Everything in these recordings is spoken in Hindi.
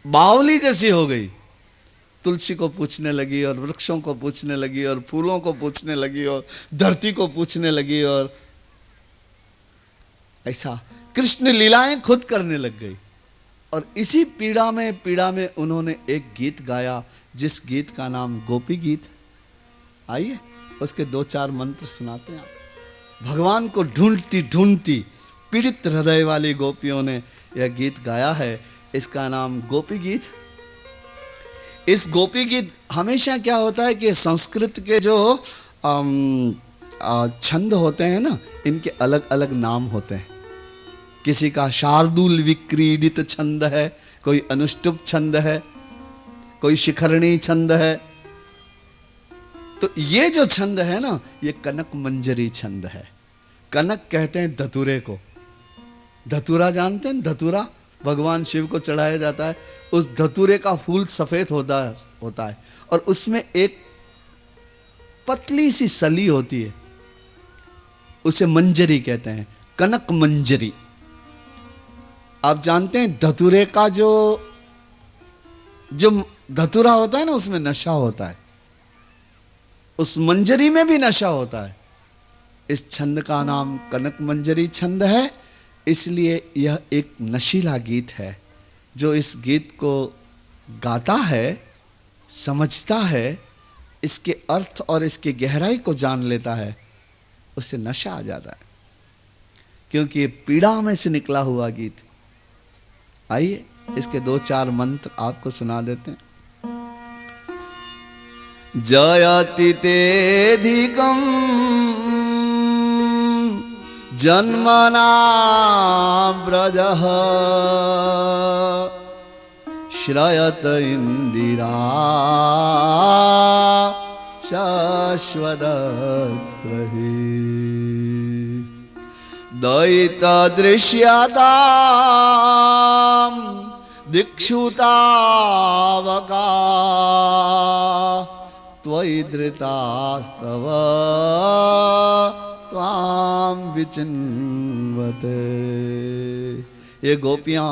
बावली जैसी हो गई। तुलसी को पूछने लगी और वृक्षों को पूछने लगी और फूलों को पूछने लगी और धरती को पूछने लगी और ऐसा कृष्ण लीलाएं खुद करने लग गई। और इसी पीड़ा में उन्होंने एक गीत गाया, जिस गीत का नाम गोपी गीत। आइए उसके दो चार मंत्र सुनाते हैं। भगवान को ढूंढती ढूंढती पीड़ित हृदय वाली गोपियों ने यह गीत गाया है। इसका नाम गोपी गीत। इस गोपी गीत हमेशा क्या होता है कि संस्कृत के जो छंद होते हैं ना, इनके अलग अलग नाम होते हैं। किसी का शार्दूल विक्रीडित छंद है, कोई अनुष्टुप छंद है, कोई शिखरणी छंद है। तो ये जो छंद है ना, ये कनक मंजरी छंद है। कनक कहते हैं धतूरे को। धतूरा जानते हैं? धतूरा भगवान शिव को चढ़ाया जाता है। उस धतूरे का फूल सफेद होता है और उसमें एक पतली सी सली होती है, उसे मंजरी कहते हैं, कनक मंजरी। आप जानते हैं धतूरे का जो धतूरा होता है ना, उसमें नशा होता है, उस मंजरी में भी नशा होता है। इस छंद का नाम कनक मंजरी छंद है, इसलिए यह एक नशीला गीत है। जो इस गीत को गाता है, समझता है, इसके अर्थ और इसकी गहराई को जान लेता है, उसे नशा आ जाता है, क्योंकि ये पीड़ा में से निकला हुआ गीत। आइए इसके दो चार मंत्र आपको सुना देते हैं। जयति तेधिकं जन्मना व्रजः श्रयत इंदिरा शाश्वतत्रहि दयिता दृश्यताम् दिक्षुतावका त्वयि धृतास्तव त्वां विचिन्वते। ये गोपियां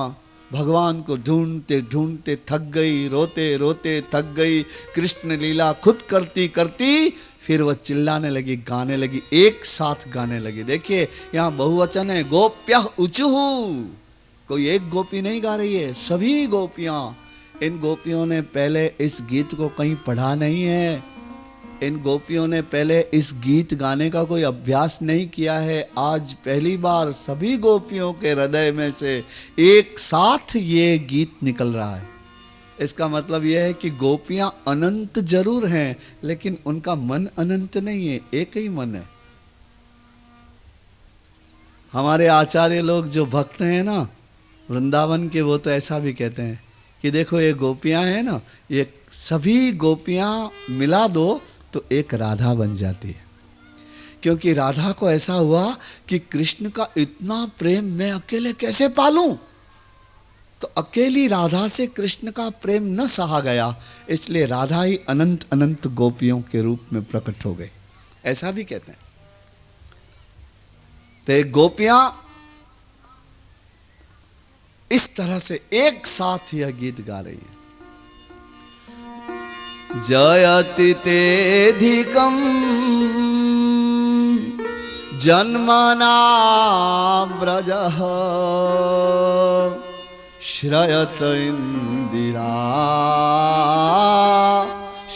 भगवान को ढूंढते ढूंढते थक गई, रोते रोते थक गई। कृष्ण लीला खुद करती करती फिर वह चिल्लाने लगी, गाने लगी, एक साथ गाने लगी। देखिए यहाँ बहुवचन है, गोप्यः ऊचुः। कोई एक गोपी नहीं गा रही है, सभी गोपियां। इन गोपियों ने पहले इस गीत को कहीं पढ़ा नहीं है, इन गोपियों ने पहले इस गीत गाने का कोई अभ्यास नहीं किया है। आज पहली बार सभी गोपियों के हृदय में से एक साथ ये गीत निकल रहा है। इसका मतलब यह है कि गोपियां अनंत जरूर हैं, लेकिन उनका मन अनंत नहीं है, एक ही मन है। हमारे आचार्य लोग जो भक्त हैं ना वृंदावन के, वो तो ऐसा भी कहते हैं कि देखो ये गोपियां हैं ना, ये सभी गोपियां मिला दो तो एक राधा बन जाती है। क्योंकि राधा को ऐसा हुआ कि कृष्ण का इतना प्रेम मैं अकेले कैसे पालूं, तो अकेली राधा से कृष्ण का प्रेम न सहा गया, इसलिए राधा ही अनंत अनंत गोपियों के रूप में प्रकट हो गई, ऐसा भी कहते हैं। तो एक गोपियां इस तरह से एक साथ यह गीत गा रही है। जयति तेधिकं जन्मना व्रजः श्रयत इंदिरा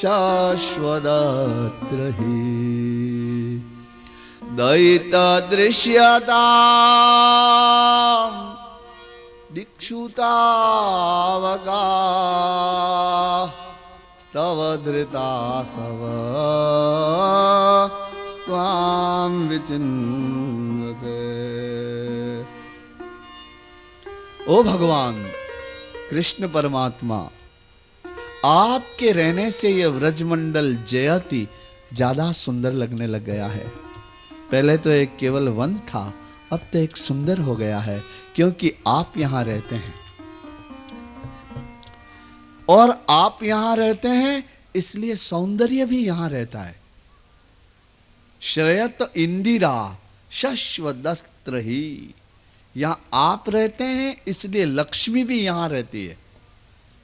शाश्वतत्रहि दयिता दृश्यताम् दिक्षुतावका तव धृतासव स्वां विचिन्वते। ओ भगवान कृष्ण परमात्मा, आपके रहने से यह व्रजमंडल जयति ज्यादा सुंदर लगने लग गया है। पहले तो एक केवल वन था, अब तो एक सुंदर हो गया है, क्योंकि आप यहां रहते हैं। और आप यहां रहते हैं इसलिए सौंदर्य भी यहां रहता है। श्रयत इंदिरा शश्वदस्त्र ही, यहां आप रहते हैं इसलिए लक्ष्मी भी यहां रहती है।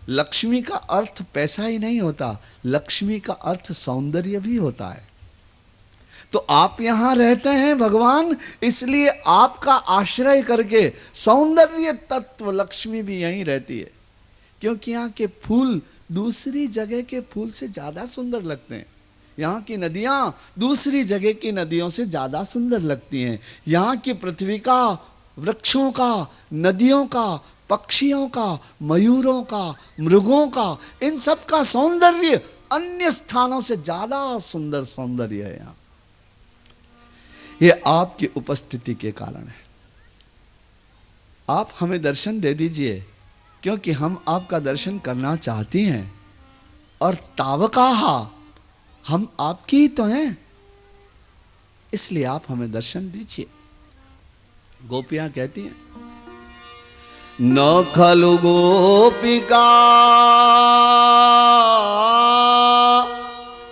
लक्ष्मी का अर्थ पैसा ही नहीं होता, लक्ष्मी का अर्थ सौंदर्य भी होता है। तो आप यहां रहते हैं भगवान, इसलिए आपका आश्रय करके सौंदर्य तत्व लक्ष्मी भी यहीं रहती है। क्योंकि यहाँ के फूल दूसरी जगह के फूल से ज्यादा सुंदर लगते हैं। यहाँ की नदियां दूसरी जगह की नदियों से ज्यादा सुंदर लगती हैं। यहाँ की पृथ्वी का, वृक्षों का, नदियों का, पक्षियों का, मयूरों का, मृगों का, इन सब का सौंदर्य अन्य स्थानों से ज्यादा सुंदर सौंदर्य है यहाँ। ये आपकी उपस्थिति के कारण है। आप हमें दर्शन दे दीजिए, क्योंकि हम आपका दर्शन करना चाहती हैं। और तावकाहा, हम आपकी ही तो हैं, इसलिए आप हमें दर्शन दीजिए। गोपियां कहती हैं, न खलु गोपिका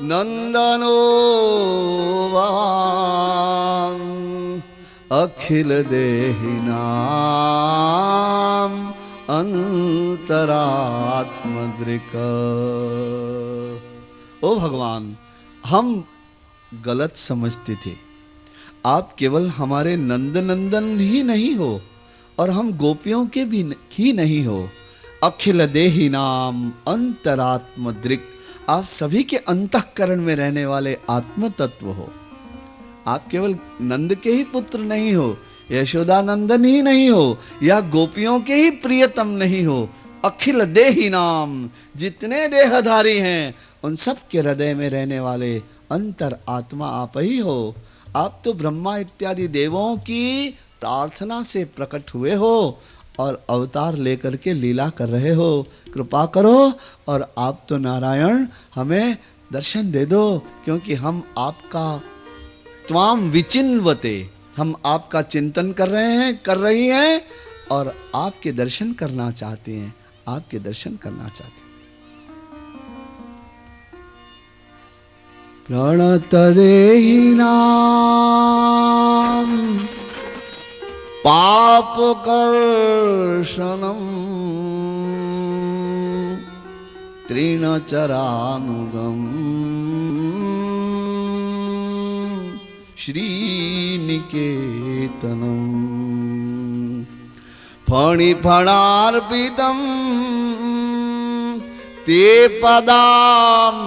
नंदनो अखिल देहिनाम अंतरात्मदृक। ओ भगवान, हम गलत समझते थे। आप केवल हमारे नंद नंदन ही नहीं हो, और हम गोपियों के भी ही नहीं हो। अखिल देही नाम अंतरात्मदृक, आप सभी के अंतःकरण में रहने वाले आत्म तत्व हो। आप केवल नंद के ही पुत्र नहीं हो, यशोदा नंदन ही नहीं हो, या गोपियों के ही प्रियतम नहीं हो। अखिल देही नाम, जितने देहधारी हैं उन सब के हृदय में रहने वाले अंतर आत्मा आप ही हो। आप तो ब्रह्मा इत्यादि देवों की प्रार्थना से प्रकट हुए हो और अवतार लेकर के लीला कर रहे हो। कृपा करो और आप तो नारायण, हमें दर्शन दे दो, क्योंकि हम आपका त्वाम विचिन्वते, हम आपका चिंतन कर रहे हैं, कर रही हैं, और आपके दर्शन करना चाहते हैं, आपके दर्शन करना चाहते हैं। प्रणत देहि नाम पाप कर्षणम तृणचरानुगम श्रीनिकेतनम फणिफणार्पितम ते पदाम्बुजम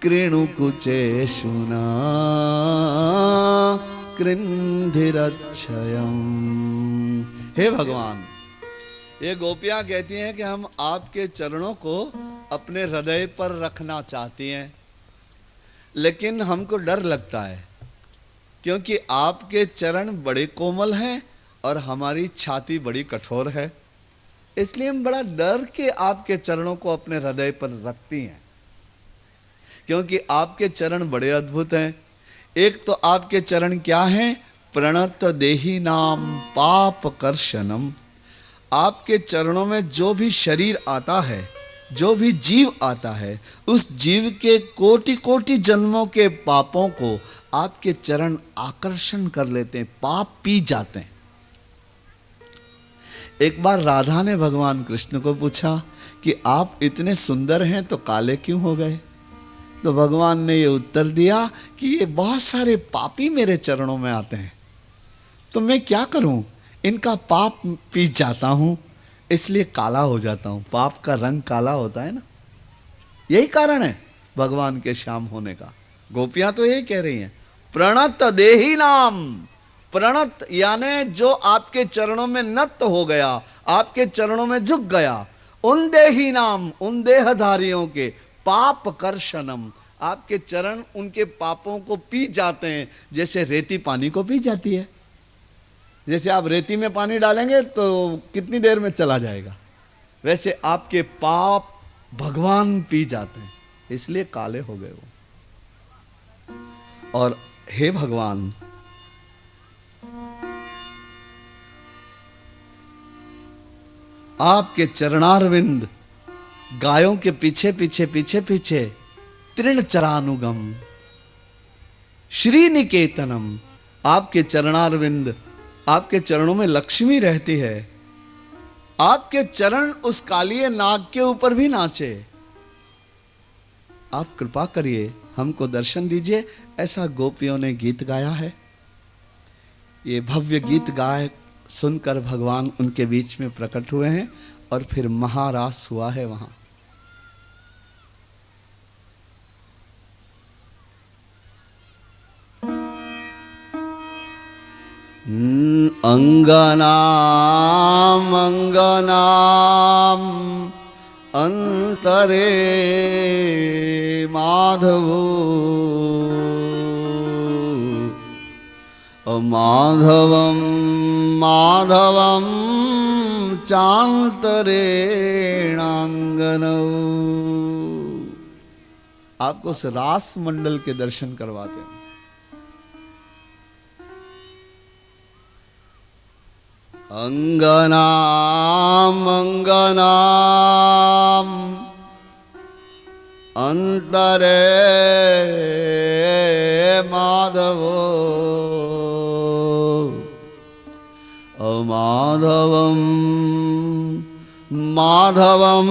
कृणुकुचेषुना कृन्धिरक्षयम। हे भगवान, ये गोपियां कहती हैं कि हम आपके चरणों को अपने हृदय पर रखना चाहती हैं, लेकिन हमको डर लगता है, क्योंकि आपके चरण बड़े कोमल हैं और हमारी छाती बड़ी कठोर है। इसलिए हम बड़ा डर के आपके चरणों को अपने हृदय पर रखती हैं, क्योंकि आपके चरण बड़े अद्भुत हैं। एक तो आपके चरण क्या हैं? प्रणत देही नाम पाप कर्षणम। आपके चरणों में जो भी शरीर आता है, जो भी जीव आता है, उस जीव के कोटि कोटि जन्मों के पापों को आपके चरण आकर्षण कर लेते हैं, पाप पी जाते हैं। एक बार राधा ने भगवान कृष्ण को पूछा कि आप इतने सुंदर हैं तो काले क्यों हो गए? तो भगवान ने ये उत्तर दिया कि ये बहुत सारे पापी मेरे चरणों में आते हैं, तो मैं क्या करूं, इनका पाप पी जाता हूं, इसलिए काला हो जाता हूं। पाप का रंग काला होता है ना, यही कारण है भगवान के श्याम होने का। गोपियां तो यही कह रही हैं, प्रणत देही नाम। प्रणत यानी जो आपके चरणों में नत हो गया, आपके चरणों में झुक गया, उन देही नाम, उन देहधारियों के पाप कर्षणम, आपके चरण उनके पापों को पी जाते हैं, जैसे रेती पानी को पी जाती है। जैसे आप रेती में पानी डालेंगे तो कितनी देर में चला जाएगा, वैसे आपके पाप भगवान पी जाते हैं, इसलिए काले हो गए वो। और हे भगवान, आपके चरणारविंद गायों के पीछे पीछे पीछे पीछे तृणचरानुगम श्रीनिकेतनम, आपके चरणारविंद, आपके चरणों में लक्ष्मी रहती है। आपके चरण उस कालिए नाग के ऊपर भी नाचे। आप कृपा करिए, हमको दर्शन दीजिए। ऐसा गोपियों ने गीत गाया है। ये भव्य गीत गाए सुनकर भगवान उनके बीच में प्रकट हुए हैं और फिर महारास हुआ है वहां। अंगनाम अंगनाम अंतरे माधवो माधवम माधवम चांतरेणांगनौ। आपको उस रास मंडल के दर्शन करवाते हैं। अंगनाम अंगनाम अंतरे माधवो माधवम माधवम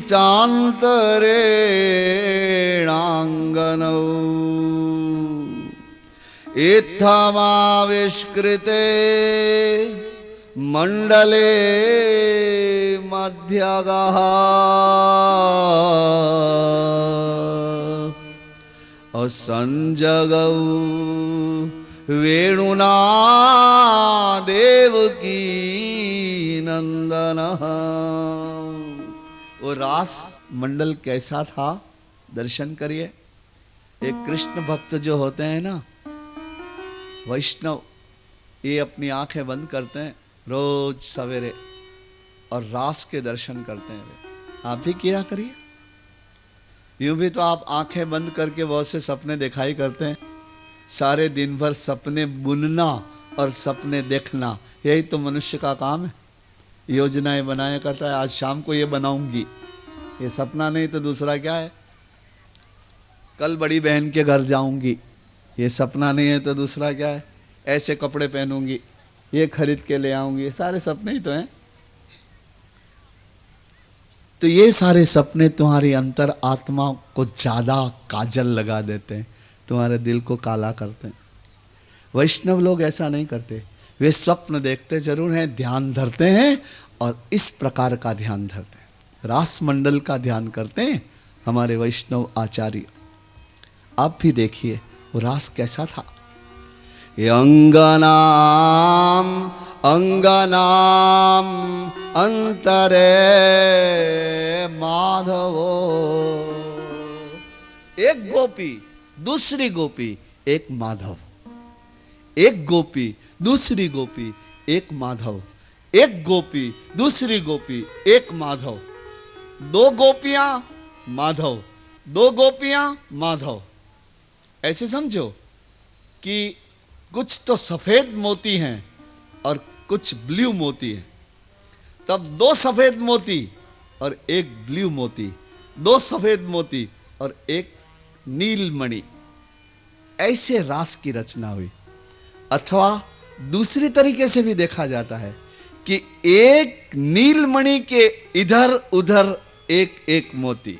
चांतरेणांगनौ इत्थमाविष्कृते मंडले मध्यगः असंजगौ वेणुना देवकी नंदनः। वो रास मंडल कैसा था, दर्शन करिए। एक कृष्ण भक्त जो होते हैं ना, वैष्णव, ये अपनी आंखें बंद करते हैं रोज सवेरे और रास के दर्शन करते हैं। आप भी किया करिए। यूं भी तो आप आंखें बंद करके बहुत से सपने दिखाई करते हैं। सारे दिन भर सपने बुनना और सपने देखना, यही तो मनुष्य का काम है। योजनाएं बनाया करता है, आज शाम को ये बनाऊंगी, ये सपना नहीं तो दूसरा क्या है। कल बड़ी बहन के घर जाऊंगी, ये सपना नहीं है तो दूसरा क्या है। ऐसे कपड़े पहनूंगी, ये खरीद के ले आऊंगी, ये सारे सपने ही तो हैं। तो ये सारे सपने तुम्हारी अंतर आत्मा को ज्यादा काजल लगा देते हैं, तुम्हारे दिल को काला करते हैं। वैष्णव लोग ऐसा नहीं करते। वे स्वप्न देखते जरूर हैं, ध्यान धरते हैं और इस प्रकार का ध्यान धरते हैं, रास मंडल का ध्यान करते हैं हमारे वैष्णव आचार्य। आप भी देखिए वो रास कैसा था। अंगनाम अंगनाम अंतरे माधवो। एक गोपी दूसरी गोपी एक माधव, एक गोपी दूसरी गोपी एक माधव, एक गोपी दूसरी गोपी एक माधव, दो गोपियां माधव, दो गोपियां माधव। ऐसे समझो कि कुछ तो सफेद मोती हैं और कुछ ब्लू मोती हैं, तब दो सफेद मोती और एक ब्लू मोती, दो सफेद मोती और एक नीलमणि, ऐसे रास की रचना हुई। अथवा दूसरी तरीके से भी देखा जाता है कि एक नीलमणि के इधर उधर एक एक मोती,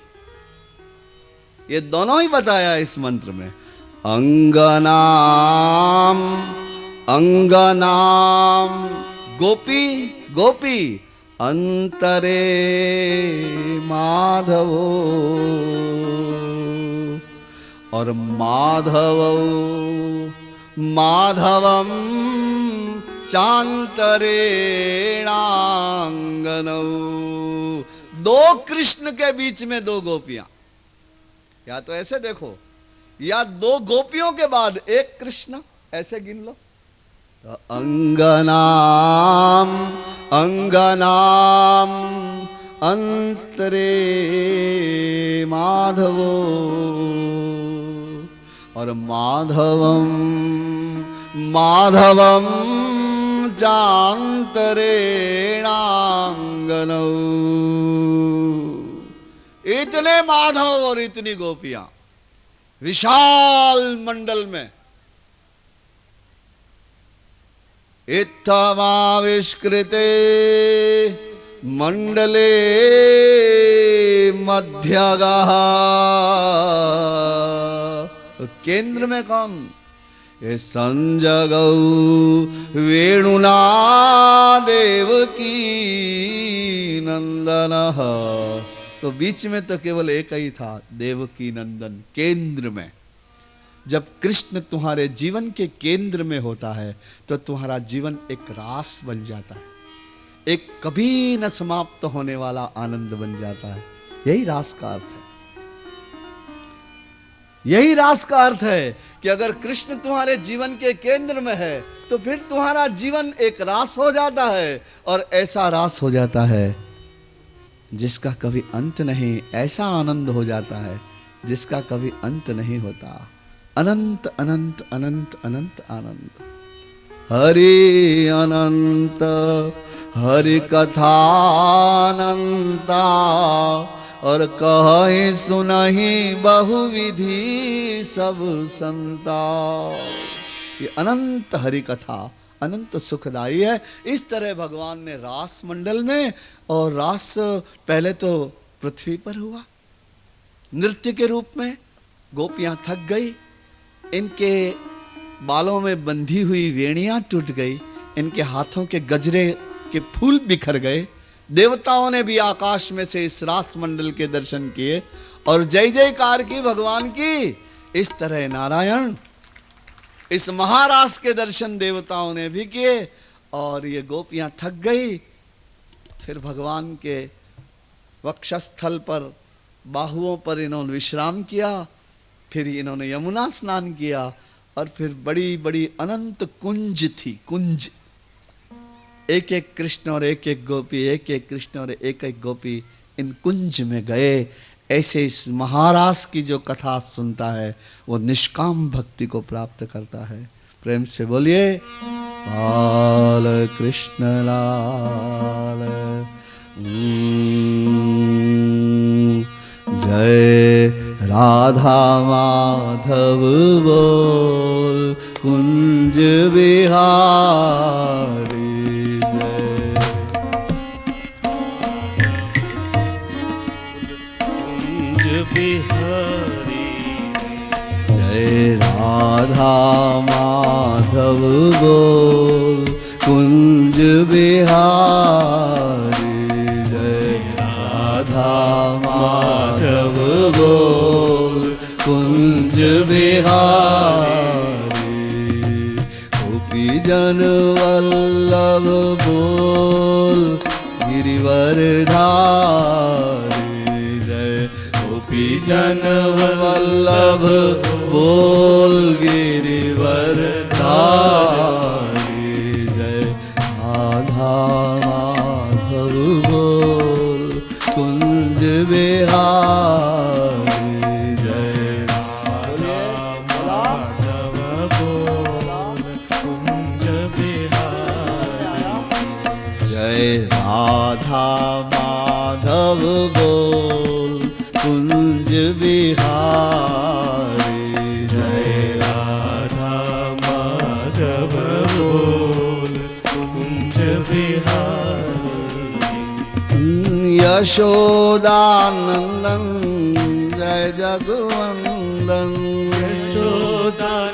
ये दोनों ही बताया इस मंत्र में। अंगनाम अंगनाम गोपी गोपी अंतरे माधवो और माधवो माधवम चांतरेणांगनौ। दो कृष्ण के बीच में दो गोपियां, या तो ऐसे देखो, या दो गोपियों के बाद एक कृष्ण, ऐसे गिन लो। तो अंगनाम अंगनाम अंतरे माधवो और माधवम माधवम चांतरेणांगनौ। इतने माधव और इतनी गोपियां विशाल मंडल में। इत्थमाविष्कृते मंडले मध्यगः। केंद्र में कौन? ये संजगौ वेणुना देवकी नंदनः। तो बीच में तो केवल एक ही था, देवकी नंदन। केंद्र में जब कृष्ण तुम्हारे जीवन के केंद्र में होता है तो तुम्हारा जीवन एक रास बन जाता है, एक कभी न समाप्त होने वाला आनंद बन जाता है। यही रास का अर्थ है। यही रास का अर्थ है कि अगर कृष्ण तुम्हारे जीवन के केंद्र में है तो फिर तुम्हारा जीवन एक रास हो जाता है, और ऐसा रास हो जाता है जिसका कभी अंत नहीं। ऐसा आनंद हो जाता है जिसका कभी अंत नहीं होता। अनंत अनंत अनंत अनंत आनंद। हरि अनंत हरि कथा अनंता, और कहे सुनहि बहुविधि सब संता। ये अनंत हरि कथा अनंत सुखदाई है। इस तरह भगवान ने रास मंडल में, और रास पहले तो पृथ्वी पर हुआ नृत्य के रूप में। गोपियां थक गई, इनके बालों में बंधी हुई वेणियां टूट गई, इनके हाथों के गजरे के फूल बिखर गए। देवताओं ने भी आकाश में से इस रास मंडल के दर्शन किए और जय जयकार की भगवान की। इस तरह नारायण इस महारास के दर्शन देवताओं ने भी किए, और ये गोपियां थक गई। फिर भगवान के वक्षस्थल पर, बाहुओं पर इन्होंने विश्राम किया। फिर इन्होंने यमुना स्नान किया, और फिर बड़ी बड़ी अनंत कुंज थी। कुंज, एक एक कृष्ण और एक एक गोपी, एक एक कृष्ण और एक एक गोपी इन कुंज में गए। ऐसे इस महारास की जो कथा सुनता है वो निष्काम भक्ति को प्राप्त करता है। प्रेम से बोलिए बाल कृष्ण लाल। जय राधा माधव बोल कुंज बिहारी। जय राधा माधव बोल कुंज बिहारी। जय राधा माधव बोल कुंज बिहारी। गोपी जन वल्लभ बोल गिरिवर धारी। जय गोपी जन वल्लभ बोल गिरिवर धारी। जय राधा माधव बोल कुंज बिहारी। जय राधा माधव बोल कुंज बिहारी। जय राधा माधव बोल कुंज बिहारी। जय राधा माधव बोल कुंज बिहारी। यशोदानंदन जय जगवंदन। यशोदानंदन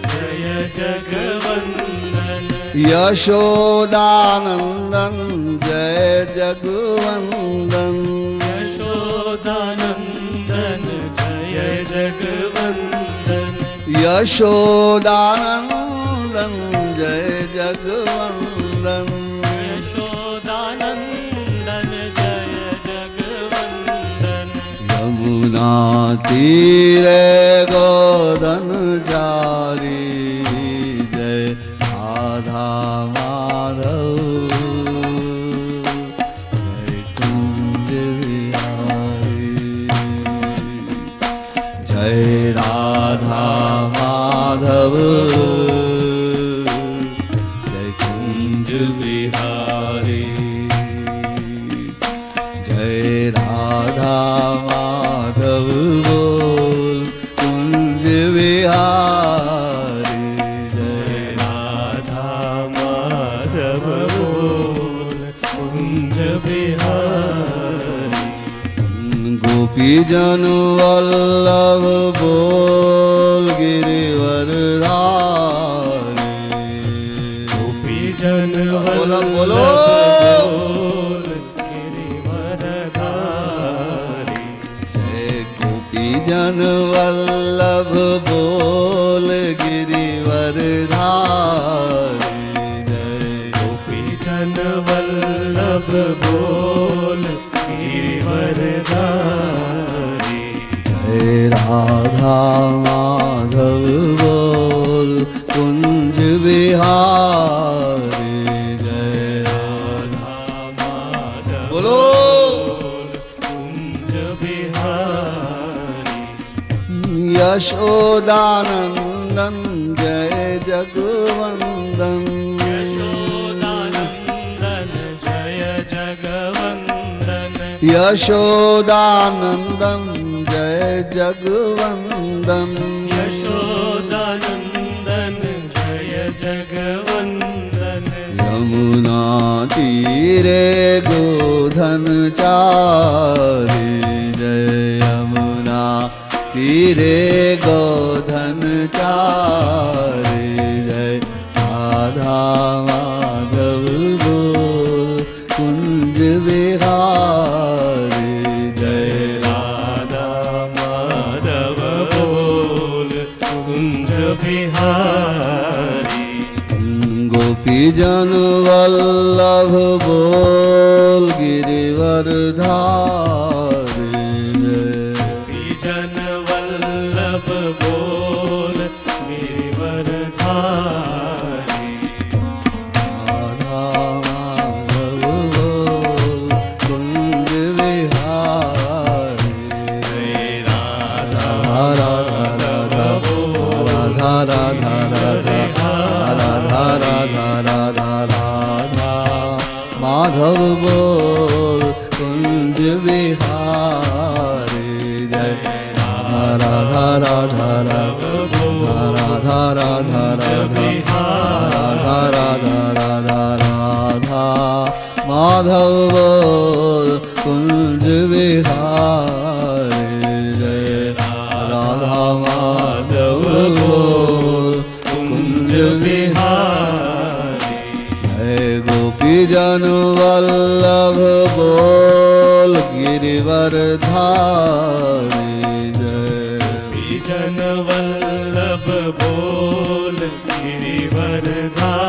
जय जगवंदन। यशोदानंदन जय जगवंदन। यशोदानंदन जय जगवंदन। यशोदानंदन जय जगवंदन। यशोदानंदन जय जगवंदन। यमुना तीरे गोदन चारी। जय राधा माधव जय कुंज बिहारी। जय राधा माधव जय कुंज बिहारी। जय राधा माधव बोल कुंज बिहारी। जय राधा गोपीजन वल्लभ बोल गिरिवरधारी। गोपीजन बोलो बोलो गिरिवरधारी। जय गोपीजन वल्लभ बोल गिरिवरधारी। जय गोपीजन वल्लभ बोल गिरिवरधारी। जय राधा माधव बोल कुंज बिहारी। जय राधा माधव बोलो कुंज बिहारी। यशोदानंदन जय जगवंदन। यशोदानंदन जय जगवंदन। यशोदानंदन जय जगवंदन। यशोदानंदन जय जगवंदन। यमुना तीरे गोधन चारी। जय यमुना तीरे गोधन चारी। जय राधा माधव बोल कुंज बिहारी। जय राधा माधव बोल कुंज बिहारी। गोपीजन वल्लभ बोल गिरिवरधारी। गोपीजन वल्लभ बोल गिरिवरधारी। राधा माधव बोल कुंज बिहारी। जय राधा राधा राधा बोल राधा राधा राधा राधा राधा राधा राधा माधव बोल कुंज बिहारी। जय राधा राधा राधा राधा राधा राधा राधा राधा राधा माधव बोल कुंज बिहारी। जय राधा माधव बोल कुंज बिहारी। जय गोपीजन वल्लभ बोल गिरिवरधारी। जय गोपीजन वल्लभ बोल गिरिवरधारी।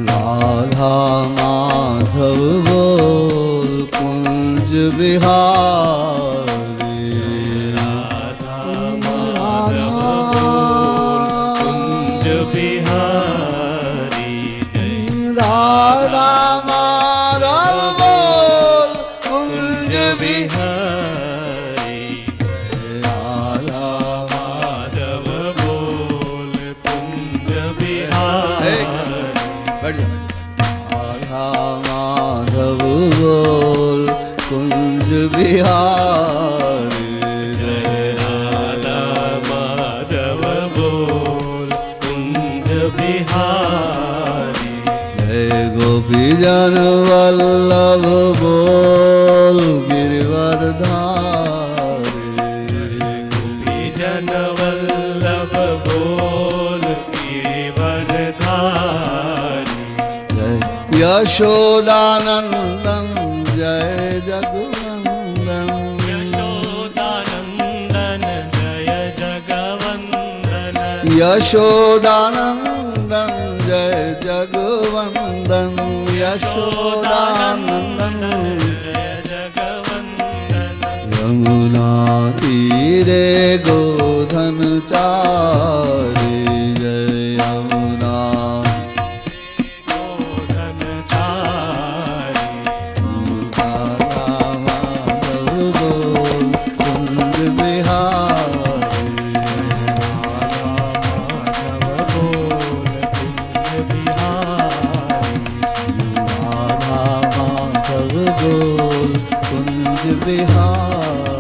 राधा माधव बोल कुंज बिहारी। राधा माधव बोल कुंज बिहारी। जय राधा माधव बोल कुंज बिहारी। राधा माधव बोल कुंज बिहारी। बढ़ जा। राधा माधव बोल कुंज बिहारी। जय राधा माधव बोल कुंज बिहारी। जय गोपीजन वल्लभ बोल गिरिवरधारी। गोपीजन वल्लभ बोल गिरिवरधारी। जय यशोदानंदन जय जगवंदन। यशोदानंदन जय जगवंदन। यशोदानंदन जय जगवंदन। यशोदानंदन जय जगवंदन। यमुना तीरे गोधन चारी। जय यमुना गोधन चारी। राधा माधव बोल कुंज बिहारी। माधव बोल कुंज बिहारी। राधा माधव बोल कुंज बिहारी।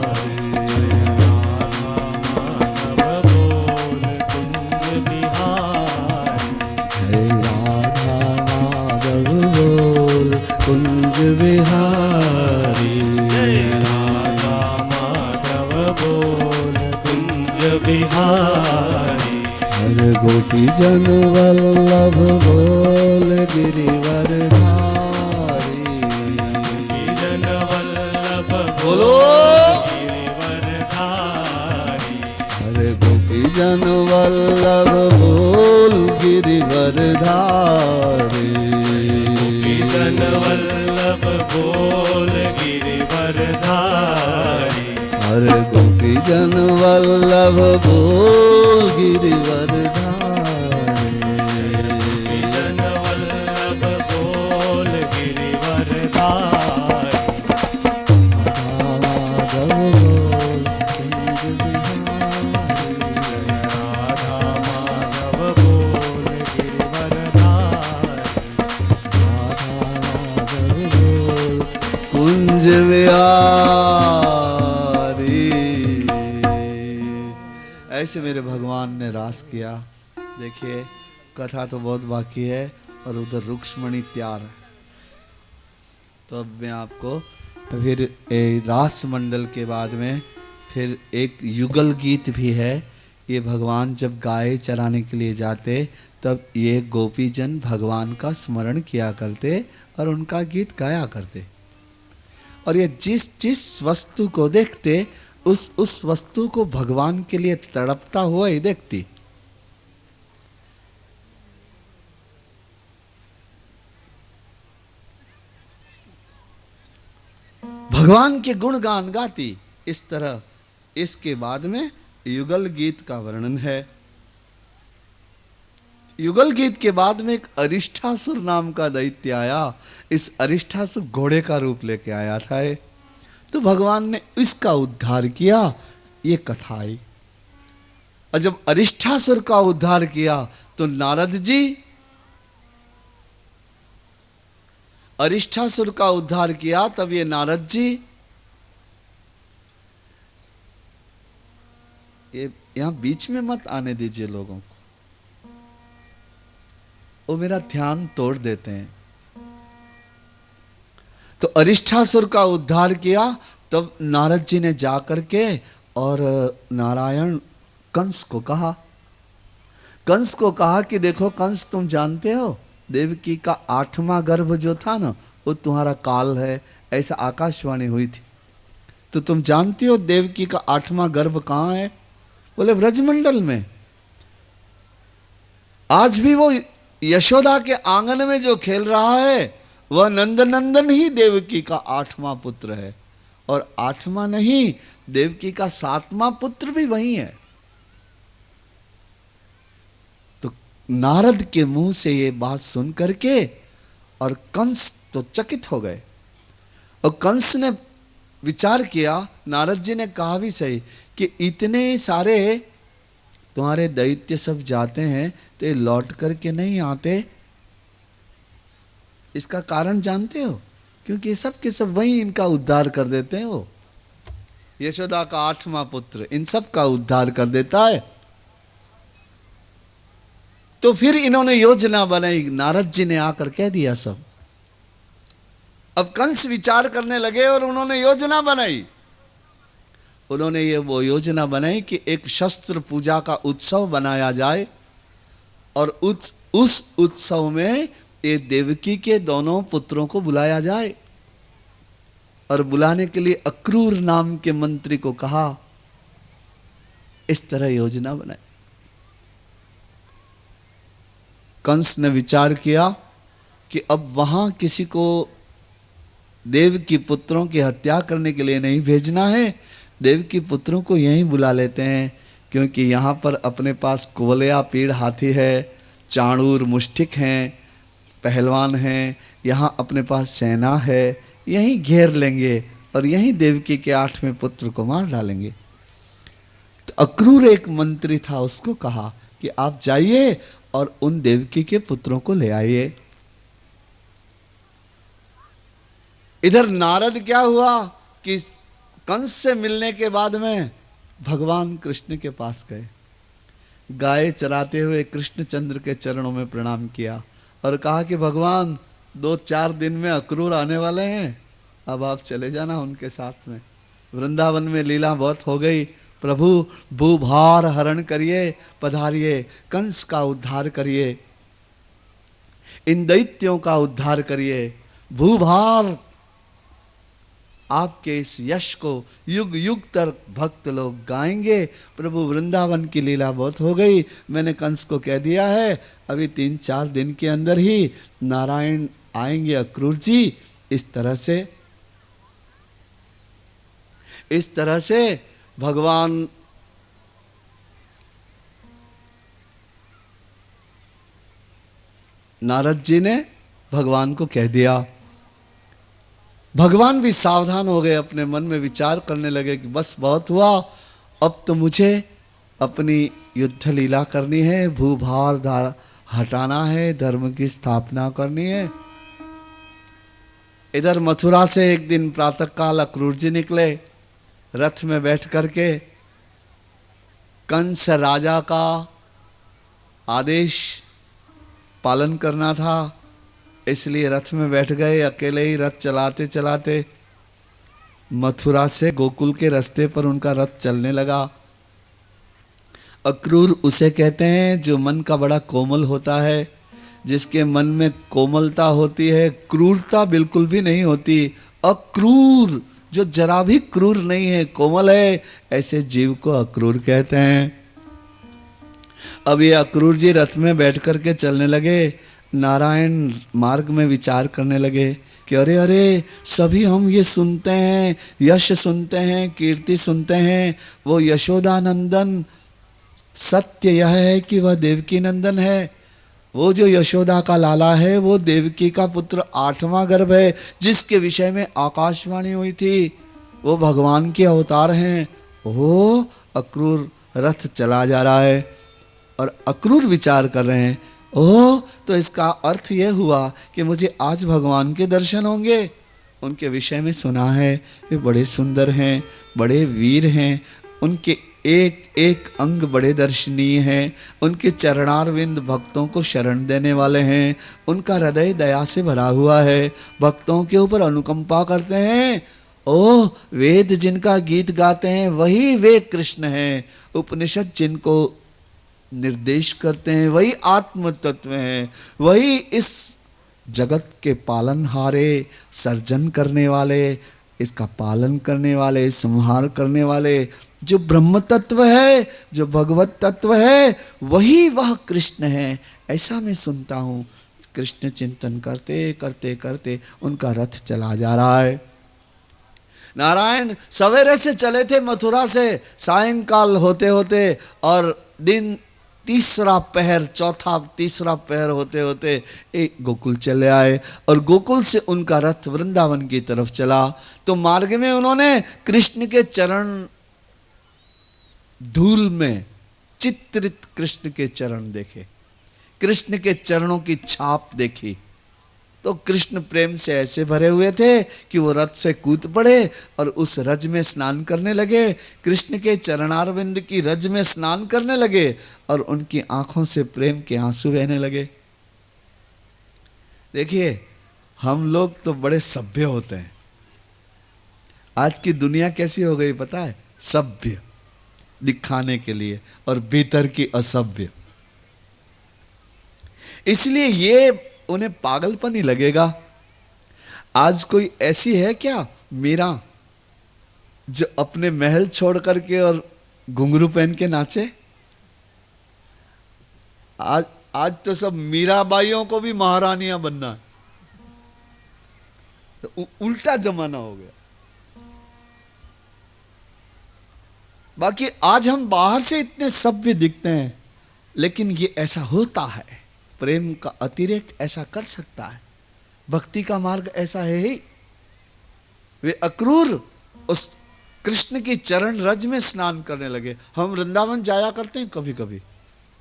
गोपी जन वल्लभ बोल गिरिवर धारी। जन वल्लभ बोलो गिरिवर धारी। अरे गोपी जन वल्लभ बोल गिरिवर धारी। जन वल्लभ बोल गिरिवर धारी। अरे गोपी जन वल्लभ बोल गिरिवर धारी। जन वल्लभ बोल गिरिवर धारी। माधव बोल कुंज बिहारी। राधा माधव बोल गिरिवर धारी। माधव बोल कुंज बिहारी। ऐसे मेरे भगवान ने रास किया। देखिए कथा तो बहुत बाकी है और उधर रुक्ष्मणी तैयार है। तो अब मैं आपको फिर रास मंडल के बाद में फिर एक युगल गीत भी है। ये भगवान जब गाय चराने के लिए जाते तब ये गोपीजन भगवान का स्मरण किया करते और उनका गीत गाया करते। और ये जिस जिस वस्तु को देखते उस वस्तु को भगवान के लिए तड़पता हुआ ही देखती। भगवान के गुणगान गाती। इस तरह इसके बाद में युगल गीत का वर्णन है। युगल गीत के बाद में एक अरिष्ठासुर नाम का दैत्य आया। इस अरिष्ठासुर घोड़े का रूप लेके आया था। तो भगवान ने इसका उद्धार किया। ये कथा आई। और जब अरिष्ठासुर का उद्धार किया तो नारद जी अरिष्ठासुर का उद्धार किया। तब ये नारद जी ये यहां बीच में मत आने दीजिए लोगों को, वो मेरा ध्यान तोड़ देते हैं। तो अरिष्ठासुर का उद्धार किया। तब नारद जी ने जा करके और नारायण कंस को कहा कि देखो कंस, तुम जानते हो देवकी का 8वां गर्भ जो था ना वो तुम्हारा काल है। ऐसा आकाशवाणी हुई थी। तो तुम जानती हो देवकी का 8वां गर्भ कहाँ है? बोले ब्रजमंडल में। आज भी वो यशोदा के आंगन में जो खेल रहा है वह नंदनंदन ही देवकी का 8वां पुत्र है। और 8वां नहीं, देवकी का 7वां पुत्र भी वही है। तो नारद के मुंह से ये बात सुन करके और कंस तो चकित हो गए। और कंस ने विचार किया, नारद जी ने कहा भी सही कि इतने सारे तुम्हारे दैत्य सब जाते हैं तो ये लौट करके नहीं आते। इसका कारण जानते हो? क्योंकि ये सब के सब वही इनका उद्धार कर देते हैं। वो यशोदा का 8वां पुत्र इन सब का उद्धार कर देता है। तो फिर इन्होंने योजना बनाई। नारद जी ने आकर कह दिया सब। अब कंस विचार करने लगे और उन्होंने योजना बनाई। उन्होंने ये वो योजना बनाई कि एक शस्त्र पूजा का उत्सव बनाया जाए और उस उत्सव में ये देवकी के दोनों पुत्रों को बुलाया जाए। और बुलाने के लिए अक्रूर नाम के मंत्री को कहा। इस तरह योजना बनाई। कंस ने विचार किया कि अब वहां किसी को देव की पुत्रों की हत्या करने के लिए नहीं भेजना है। देव की पुत्रों को यहीं बुला लेते हैं, क्योंकि यहाँ पर अपने पास कुवलया पीड़ हाथी है, चाणूर मुष्टिक हैं, पहलवान हैं, यहाँ अपने पास सेना है। यहीं घेर लेंगे और यहीं देवकी के 8वें पुत्र को मार डालेंगे। तो अक्रूर एक मंत्री था, उसको कहा कि आप जाइए और उन देवकी के पुत्रों को ले आइए। इधर नारद क्या हुआ कि कंस से मिलने के बाद में भगवान कृष्ण के पास गए। गाय चराते हुए कृष्णचंद्र के चरणों में प्रणाम किया और कहा कि भगवान 2-4 दिन में अक्रूर आने वाले हैं, अब आप चले जाना उनके साथ में। वृंदावन में लीला बहुत हो गई, प्रभु भूभार हरण करिए, पधारिए, कंस का उद्धार करिए, इन दैत्यों का उद्धार करिए। भूभार आपके इस यश को युग युग तक भक्त लोग गाएंगे। प्रभु वृंदावन की लीला बहुत हो गई, मैंने कंस को कह दिया है, अभी 3-4 दिन के अंदर ही नारायण आएंगे अक्रूर जी। इस तरह से भगवान नारद जी ने भगवान को कह दिया। भगवान भी सावधान हो गए, अपने मन में विचार करने लगे कि बस बहुत हुआ, अब तो मुझे अपनी युद्ध लीला करनी है, भूभार हटाना है, धर्म की स्थापना करनी है। इधर मथुरा से एक दिन प्रातःकाल अक्रूर जी निकले, रथ में बैठ करके। कंस राजा का आदेश पालन करना था, इसलिए रथ में बैठ गए। अकेले ही रथ चलाते चलाते मथुरा से गोकुल के रास्ते पर उनका रथ चलने लगा। अक्रूर उसे कहते हैं जो मन का बड़ा कोमल होता है, जिसके मन में कोमलता होती है, क्रूरता बिल्कुल भी नहीं होती। अक्रूर, जो जरा भी क्रूर नहीं है, कोमल है, ऐसे जीव को अक्रूर कहते हैं। अब ये अक्रूर जी रथ में बैठ करके चलने लगे। नारायण मार्ग में विचार करने लगे कि अरे अरे, सभी हम ये सुनते हैं, यश सुनते हैं, कीर्ति सुनते हैं, वो यशोदानंदन, सत्य यह है कि वह देवकी नंदन है। वो जो यशोदा का लाला है, वो देवकी का पुत्र 8वां गर्भ है, जिसके विषय में आकाशवाणी हुई थी, वो भगवान के अवतार हैं। ओह, अक्रूर रथ चला जा रहा है और अक्रूर विचार कर रहे हैं, ओह, तो इसका अर्थ यह हुआ कि मुझे आज भगवान के दर्शन होंगे। उनके विषय में सुना है, वे बड़े सुंदर हैं, बड़े वीर हैं, उनके एक एक अंग बड़े दर्शनीय हैं, उनके चरणारविंद भक्तों को शरण देने वाले हैं, उनका हृदय दया से भरा हुआ है, भक्तों के ऊपर अनुकंपा करते हैं। ओह, वेद जिनका गीत गाते हैं वही वे कृष्ण हैं, उपनिषद जिनको निर्देश करते हैं वही आत्म तत्व हैं, वही इस जगत के पालनहारे, सर्जन करने वाले, इसका पालन करने वाले, संहार करने वाले, जो ब्रह्म तत्व है, जो भगवत तत्व है, वही वह कृष्ण है, ऐसा मैं सुनता हूँ। कृष्ण चिंतन करते करते करते उनका रथ चला जा रहा है। नारायण सवेरे से चले थे मथुरा से, सायंकाल होते होते और दिन तीसरा पहर, चौथा तीसरा पहर होते होते एक गोकुल चले आए और गोकुल से उनका रथ वृंदावन की तरफ चला। तो मार्ग में उन्होंने कृष्ण के चरण धूल में चित्रित कृष्ण के चरण देखे, कृष्ण के चरणों की छाप देखी। तो कृष्ण प्रेम से ऐसे भरे हुए थे कि वो रथ से कूद पड़े और उस रज में स्नान करने लगे, कृष्ण के चरणारविंद की रज में स्नान करने लगे और उनकी आंखों से प्रेम के आंसू बहने लगे। देखिए, हम लोग तो बड़े सभ्य होते हैं। आज की दुनिया कैसी हो गई पता है? सभ्य दिखाने के लिए और भीतर की असभ्य। इसलिए ये उन्हें पागलपन ही लगेगा। आज कोई ऐसी है क्या मीरा जो अपने महल छोड़ करके और घुंघरू पहन के नाचे? आज तो सब मीराबाइयों को भी महारानियां बनना है, तो उल्टा जमाना हो गया। बाकी आज हम बाहर से इतने सभ्य दिखते हैं, लेकिन ये ऐसा होता है। प्रेम का अतिरेक ऐसा कर सकता है, भक्ति का मार्ग ऐसा है ही। वे अक्रूर उस कृष्ण की चरण रज में स्नान करने लगे। हम वृंदावन जाया करते हैं कभी कभी,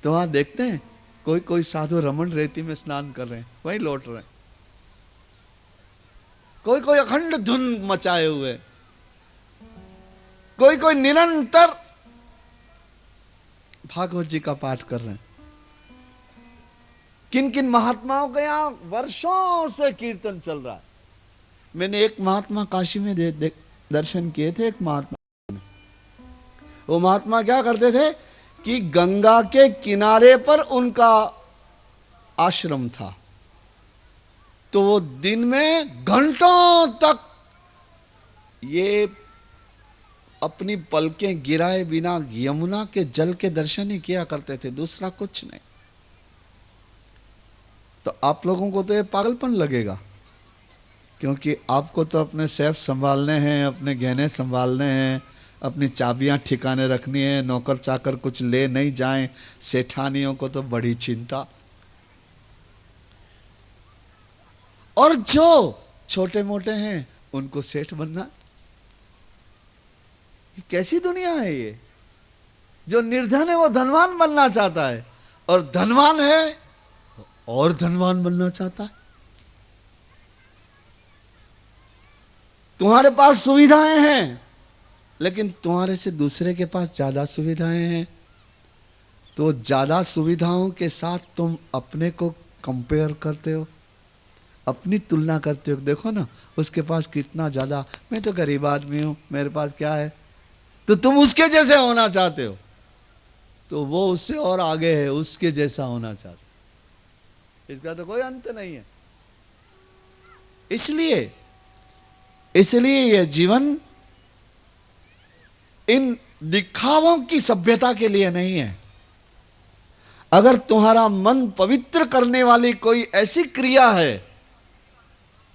तो वहां देखते हैं कोई कोई साधु रमण रेती में स्नान कर रहे हैं, वहीं लौट रहे हैं। कोई कोई अखंड धुन मचाए हुए, कोई कोई निरंतर भागवत जी का पाठ कर रहे हैं। किन किन महात्माओं के यहां वर्षों से कीर्तन चल रहा है। मैंने एक महात्मा काशी में दर्शन किए थे। एक महात्मा वो महात्मा क्या करते थे कि गंगा के किनारे पर उनका आश्रम था, तो वो दिन में घंटों तक ये अपनी पलकें गिराए बिना यमुना के जल के दर्शन ही किया करते थे, दूसरा कुछ नहीं। तो आप लोगों को तो ये पागलपन लगेगा, क्योंकि आपको तो अपने सेफ संभालने हैं, अपने गहने संभालने हैं, अपनी चाबियां ठिकाने रखनी है, नौकर चाकर कुछ ले नहीं जाएं, सेठानियों को तो बड़ी चिंता। और जो छोटे मोटे हैं उनको सेठ बनना। ये कैसी दुनिया है ये? जो निर्धन है वो धनवान बनना चाहता है, और धनवान है और धनवान बनना चाहता है। तुम्हारे पास सुविधाएं हैं, लेकिन तुम्हारे से दूसरे के पास ज्यादा सुविधाएं हैं, तो ज्यादा सुविधाओं के साथ तुम अपने को कंपेयर करते हो, अपनी तुलना करते हो। देखो ना उसके पास कितना ज्यादा, मैं तो गरीब आदमी हूं, मेरे पास क्या है, तो तुम उसके जैसे होना चाहते हो, तो वो उससे और आगे है, उसके जैसा होना चाहते हो। इसका तो कोई अंत नहीं है। इसलिए यह जीवन इन दिखावों की सभ्यता के लिए नहीं है। अगर तुम्हारा मन पवित्र करने वाली कोई ऐसी क्रिया है,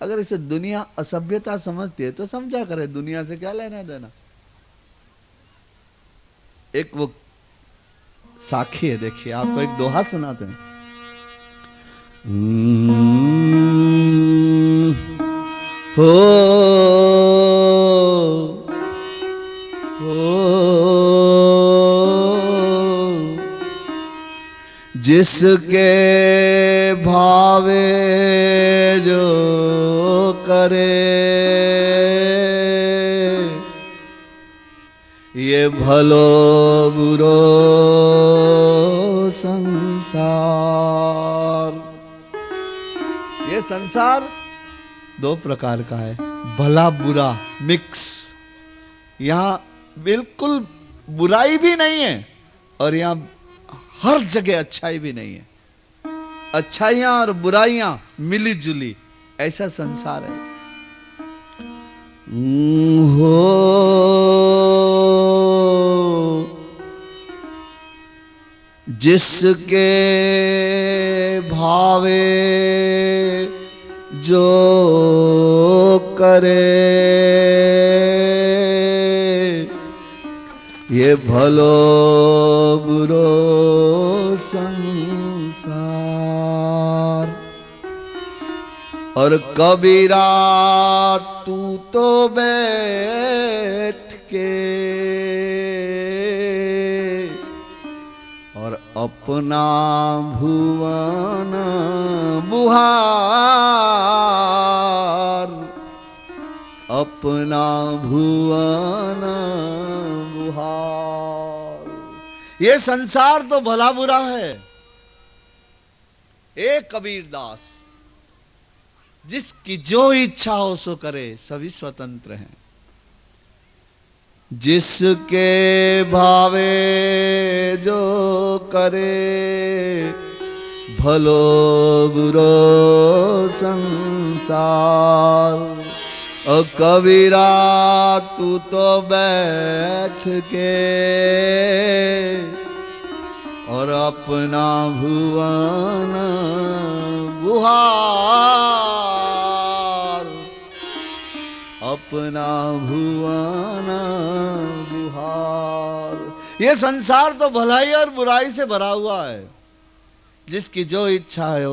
अगर इसे दुनिया असभ्यता समझती है तो समझा करे, दुनिया से क्या लेना देना। एक वो साखी है, देखिए आपको एक दोहा सुनाते हैं। जिसके भावे जो करे, ये भलो बुरो संसार। ये संसार दो प्रकार का है, भला बुरा मिक्स। यहां बिल्कुल बुराई भी नहीं है और यहां हर जगह अच्छाई भी नहीं है। अच्छाइयां और बुराइयां मिली जुली, ऐसा संसार है। हो जिसके भावे जो करे, ये भलो बुरो संसार। और कबीरा तू तो बैठ के और अपना भुवन बुहार, अपना भुवन बुहार। ये संसार तो भला बुरा है। ए कबीरदास, जिसकी जो इच्छा हो सो करे, सभी स्वतंत्र हैं। जिसके भावे जो करे, भलो बुरो संसार। और कबीरा तू तो बैठ के और अपना भुवन बुहार, अपना भुवन बुहार। ये संसार तो भलाई और बुराई से भरा हुआ है। जिसकी जो इच्छा है